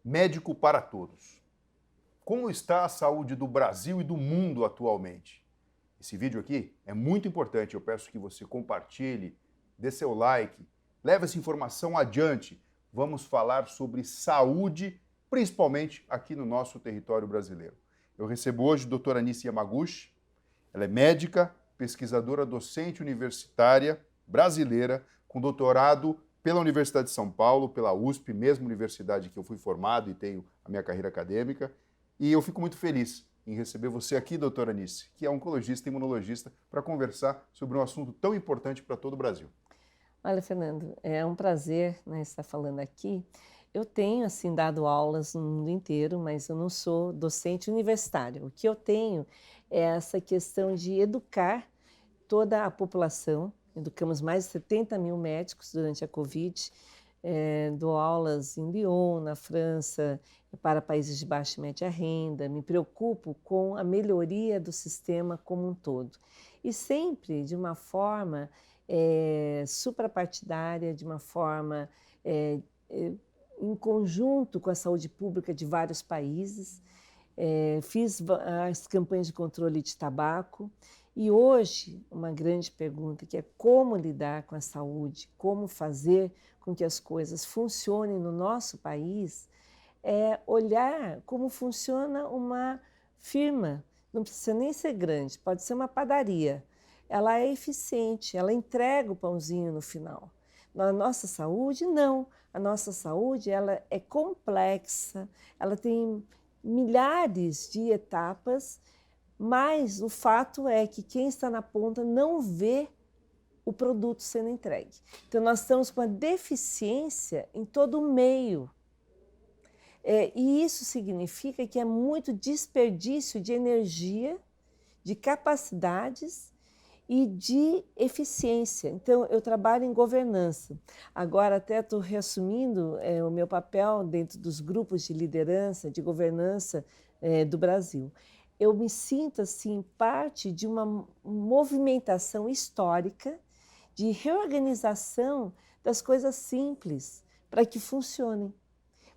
Médico para todos. Como está a saúde do Brasil e do mundo atualmente? Esse vídeo aqui é muito importante, eu peço que você compartilhe, dê seu like, leve essa informação adiante. Vamos falar sobre saúde, principalmente aqui no nosso território brasileiro. Eu recebo hoje a doutora Anice Yamaguchi, ela é médica, pesquisadora docente universitária brasileira, com doutorado pela Universidade de São Paulo, pela USP, mesma universidade que eu fui formado e tenho a minha carreira acadêmica. E eu fico muito feliz em receber você aqui, doutora Anice, que é oncologista e imunologista, para conversar sobre um assunto tão importante para todo o Brasil. Olha, Fernando, é um prazer, né, estar falando aqui. Eu tenho, assim, dado aulas no mundo inteiro, mas eu não sou docente universitário. O que eu tenho é essa questão de educar toda a população. Educamos mais de 70 mil médicos durante a Covid. Dou aulas em Lyon, na França, para países de baixa e média renda. Me preocupo com a melhoria do sistema como um todo. E sempre de uma forma suprapartidária, de uma forma em conjunto com a saúde pública de vários países. Fiz as campanhas de controle de tabaco e hoje uma grande pergunta que é como lidar com a saúde, como fazer com que as coisas funcionem no nosso país, é olhar como funciona uma firma. Não precisa nem ser grande, pode ser uma padaria. Ela é eficiente, ela entrega o pãozinho no final. Na nossa saúde, não. A nossa saúde ela é complexa, ela tem milhares de etapas, mas o fato é que quem está na ponta não vê o produto sendo entregue. Então, nós estamos com a deficiência em todo o meio. E isso significa que é muito desperdício de energia, de capacidades e de eficiência. Então, eu trabalho em governança. Agora, até estou reassumindo o meu papel dentro dos grupos de liderança, de governança do Brasil. Eu me sinto, assim, parte de uma movimentação histórica de reorganização das coisas simples para que funcionem,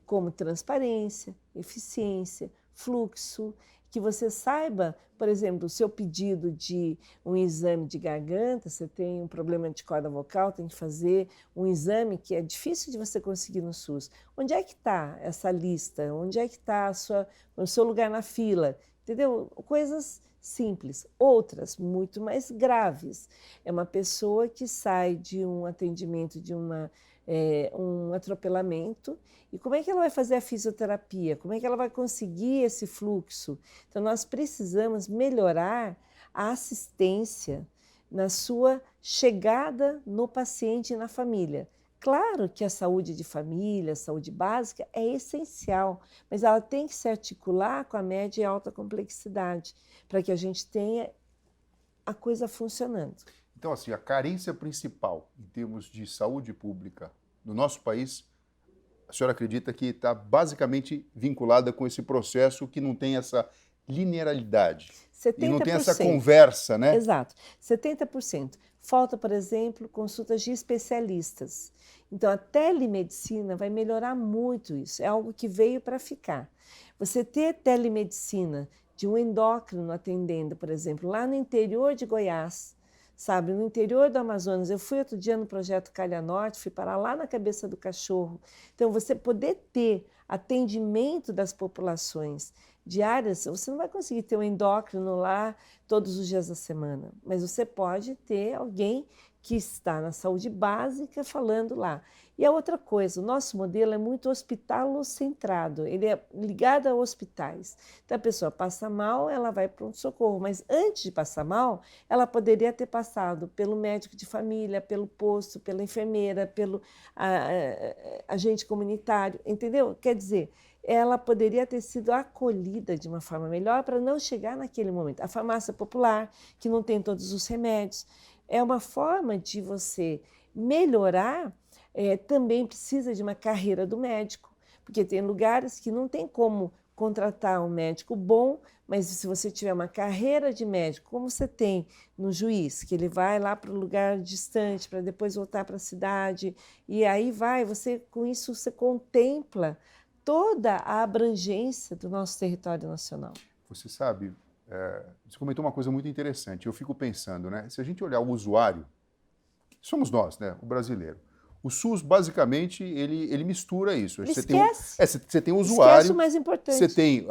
como transparência, eficiência, fluxo, que você saiba, por exemplo, o seu pedido de um exame de garganta, você tem um problema de corda vocal, tem que fazer um exame que é difícil de você conseguir no SUS. Onde é que está essa lista? Onde é que está o seu lugar na fila? Entendeu? Coisas simples. Outras, muito mais graves. É uma pessoa que sai de um atendimento, de um atropelamento, e como é que ela vai fazer a fisioterapia? Como é que ela vai conseguir esse fluxo? Então, nós precisamos melhorar a assistência na sua chegada no paciente e na família. Claro que a saúde de família, a saúde básica é essencial, mas ela tem que se articular com a média e alta complexidade, para que a gente tenha a coisa funcionando. Então, assim, a carência principal em termos de saúde pública no nosso país, a senhora acredita que está basicamente vinculada com esse processo que não tem essa linearidade e não tem essa 70%. conversa, né? Exato, 70%. Falta, por exemplo, consultas de especialistas. Então, a telemedicina vai melhorar muito isso, é algo que veio para ficar. Você ter telemedicina de um endócrino atendendo, por exemplo, lá no interior de Goiás, sabe, no interior do Amazonas. Eu fui outro dia no projeto Calha Norte, fui parar lá na Cabeça do Cachorro. Então, você poder ter atendimento das populações diárias, você não vai conseguir ter um endócrino lá todos os dias da semana, mas você pode ter alguém que está na saúde básica falando lá. E a outra coisa, o nosso modelo é muito hospitalocentrado, ele é ligado a hospitais. Então a pessoa passa mal, ela vai para pronto-socorro, mas antes de passar mal, ela poderia ter passado pelo médico de família, pelo posto, pela enfermeira, pelo agente comunitário, entendeu? Quer dizer, ela poderia ter sido acolhida de uma forma melhor para não chegar naquele momento. A farmácia popular, que não tem todos os remédios, é uma forma de você melhorar. Também precisa de uma carreira do médico, porque tem lugares que não tem como contratar um médico bom, mas se você tiver uma carreira de médico, como você tem no juiz, que ele vai lá para o lugar distante para depois voltar para a cidade, e aí vai, você com isso você contempla toda a abrangência do nosso território nacional. Você sabe, você comentou uma coisa muito interessante. Eu fico pensando, né? Se a gente olhar o usuário, somos nós, né? O brasileiro. O SUS, basicamente, ele mistura isso. Ele Você esquece. Você tem o usuário, Esquece o mais importante. você tem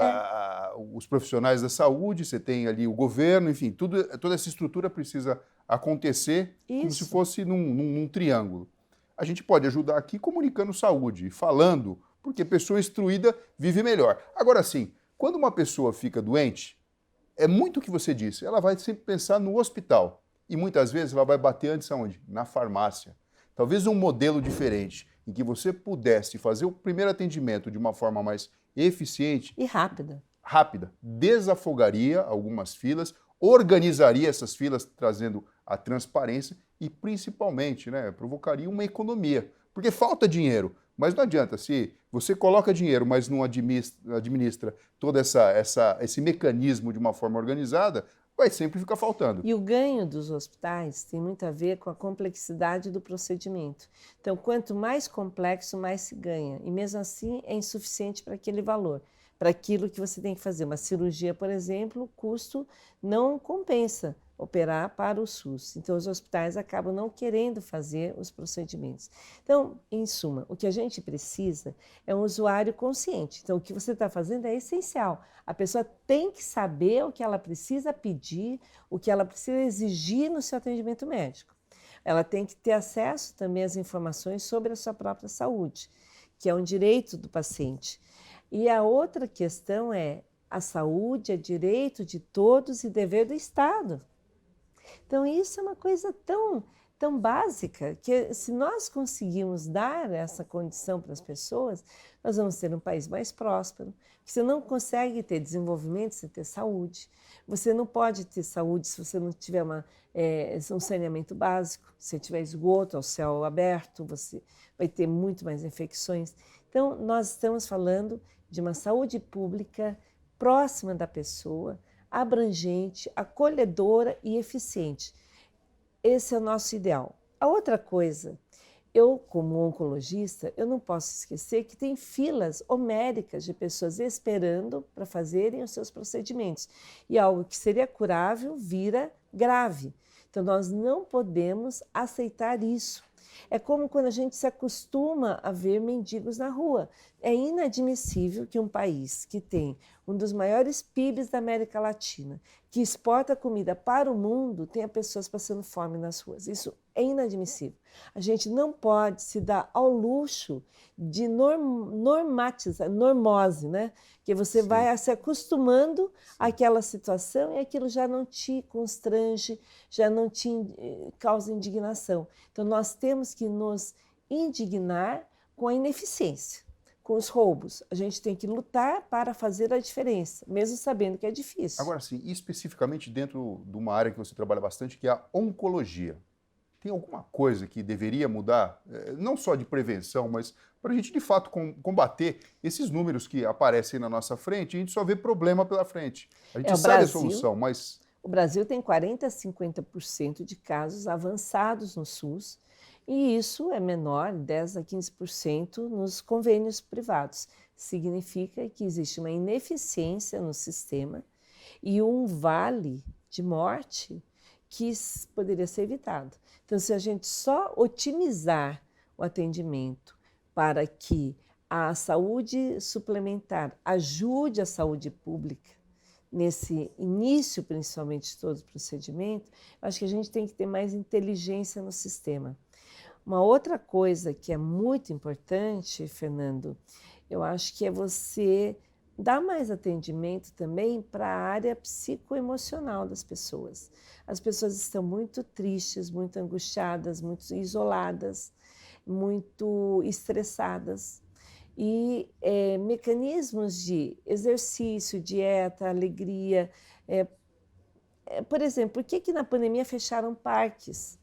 os profissionais da saúde, você tem ali o governo, enfim, toda essa estrutura precisa acontecer como se fosse num triângulo. A gente pode ajudar aqui comunicando saúde, falando, porque pessoa instruída vive melhor. Agora sim, quando uma pessoa fica doente, é muito o que você disse, ela vai sempre pensar no hospital. E muitas vezes ela vai bater antes aonde? Na farmácia. Talvez um modelo diferente, em que você pudesse fazer o primeiro atendimento de uma forma mais eficiente e rápida, desafogaria algumas filas, organizaria essas filas, trazendo a transparência e, principalmente, né, provocaria uma economia. Porque falta dinheiro, mas não adianta, se você coloca dinheiro, mas não administra todo esse mecanismo de uma forma organizada, vai sempre ficar faltando. E o ganho dos hospitais tem muito a ver com a complexidade do procedimento. Então, quanto mais complexo, mais se ganha. E mesmo assim, é insuficiente para aquele valor, para aquilo que você tem que fazer. Uma cirurgia, por exemplo, o custo não compensa operar para o SUS. Então, os hospitais acabam não querendo fazer os procedimentos. Então, em suma, o que a gente precisa é um usuário consciente. Então, o que você está fazendo é essencial. A pessoa tem que saber o que ela precisa pedir, o que ela precisa exigir no seu atendimento médico. Ela tem que ter acesso também às informações sobre a sua própria saúde, que é um direito do paciente. E a outra questão é: a saúde é direito de todos e dever do Estado. Então, isso é uma coisa tão básica que, se nós conseguirmos dar essa condição para as pessoas, nós vamos ter um país mais próspero. Você não consegue ter desenvolvimento sem ter saúde. Você não pode ter saúde se você não tiver um saneamento básico. Se tiver esgoto ao céu aberto, você vai ter muito mais infecções. Então, nós estamos falando de uma saúde pública próxima da pessoa, abrangente, acolhedora e eficiente. Esse é o nosso ideal. A outra coisa, eu, como oncologista, eu não posso esquecer que tem filas homéricas de pessoas esperando para fazerem os seus procedimentos. E algo que seria curável vira grave. Então, nós não podemos aceitar isso. É como quando a gente se acostuma a ver mendigos na rua. É inadmissível que um país que tem um dos maiores PIBs da América Latina, que exporta comida para o mundo, tenha pessoas passando fome nas ruas. Isso é inadmissível. A gente não pode se dar ao luxo de normatizar, normose, né? Que você Sim. vai se acostumando àquela situação e aquilo já não te constrange, já não te causa indignação. Então, nós temos que nos indignar com a ineficiência, com os roubos. A gente tem que lutar para fazer a diferença, mesmo sabendo que é difícil. Agora sim, especificamente dentro de uma área que você trabalha bastante, que é a oncologia. Tem alguma coisa que deveria mudar, não só de prevenção, mas para a gente de fato combater esses números que aparecem na nossa frente e a gente só vê problema pela frente. A gente sabe a solução, mas... O Brasil tem 40% a 50% de casos avançados no SUS, e isso é menor, 10% a 15% nos convênios privados. Significa que existe uma ineficiência no sistema e um vale de morte que poderia ser evitado. Então, se a gente só otimizar o atendimento para que a saúde suplementar ajude a saúde pública, nesse início, principalmente, de todo o procedimento, acho que a gente tem que ter mais inteligência no sistema. Uma outra coisa que é muito importante, Fernando, eu acho que é você dar mais atendimento também para a área psicoemocional das pessoas. As pessoas estão muito tristes, muito angustiadas, muito isoladas, muito estressadas. E mecanismos de exercício, dieta, alegria. Por exemplo, por que na pandemia fecharam parques?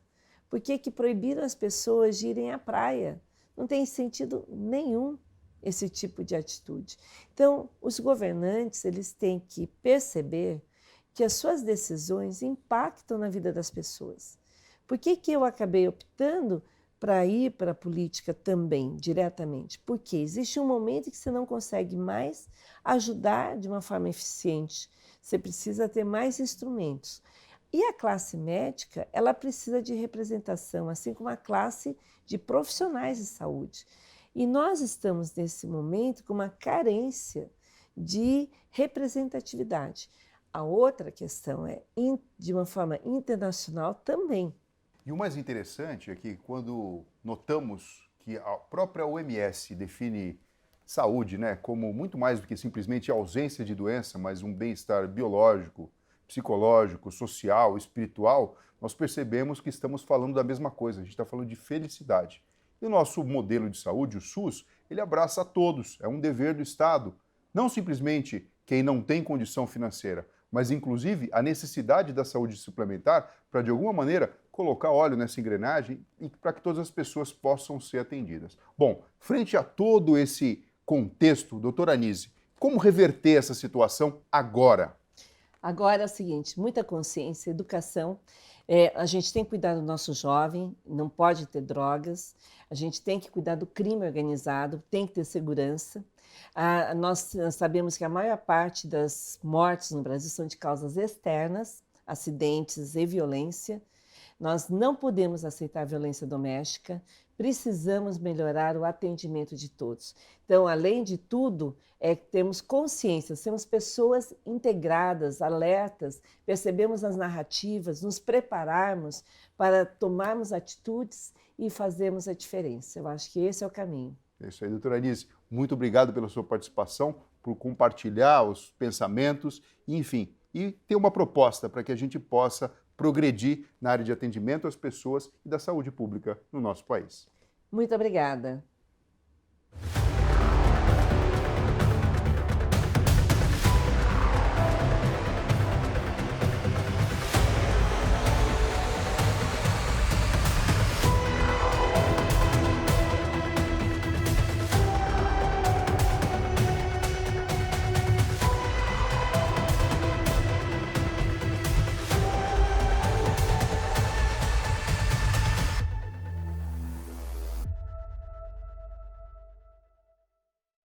Por que proibiram as pessoas de irem à praia? Não tem sentido nenhum esse tipo de atitude. Então, os governantes, eles têm que perceber que as suas decisões impactam na vida das pessoas. Por que eu acabei optando para ir para a política também, diretamente. Porque existe um momento em que você não consegue mais ajudar de uma forma eficiente. Você precisa ter mais instrumentos. E a classe médica, ela precisa de representação, assim como a classe de profissionais de saúde. E nós estamos, nesse momento, com uma carência de representatividade. A outra questão é, de uma forma internacional também. E o mais interessante é que quando notamos que a própria OMS define saúde, né, como muito mais do que simplesmente ausência de doença, mas um bem-estar biológico, psicológico, social, espiritual, nós percebemos que estamos falando da mesma coisa, a gente está falando de felicidade. E o nosso modelo de saúde, o SUS, ele abraça a todos, é um dever do Estado, não simplesmente quem não tem condição financeira, mas inclusive a necessidade da saúde suplementar para, de alguma maneira, colocar óleo nessa engrenagem e para que todas as pessoas possam ser atendidas. Bom, frente a todo esse contexto, doutora Anísio, como reverter essa situação agora? Agora é o seguinte, muita consciência, educação. A gente tem que cuidar do nosso jovem, não pode ter drogas. A gente tem que cuidar do crime organizado, tem que ter segurança. Nós sabemos que a maior parte das mortes no Brasil são de causas externas, acidentes e violência. Nós não podemos aceitar violência doméstica, precisamos melhorar o atendimento de todos. Então, além de tudo, temos consciência, sermos pessoas integradas, alertas, percebemos as narrativas, nos prepararmos para tomarmos atitudes e fazermos a diferença. Eu acho que esse é o caminho. É isso aí, doutora Anísio. Muito obrigado pela sua participação, por compartilhar os pensamentos, enfim, e ter uma proposta para que a gente possa progredir na área de atendimento às pessoas e da saúde pública no nosso país. Muito obrigada.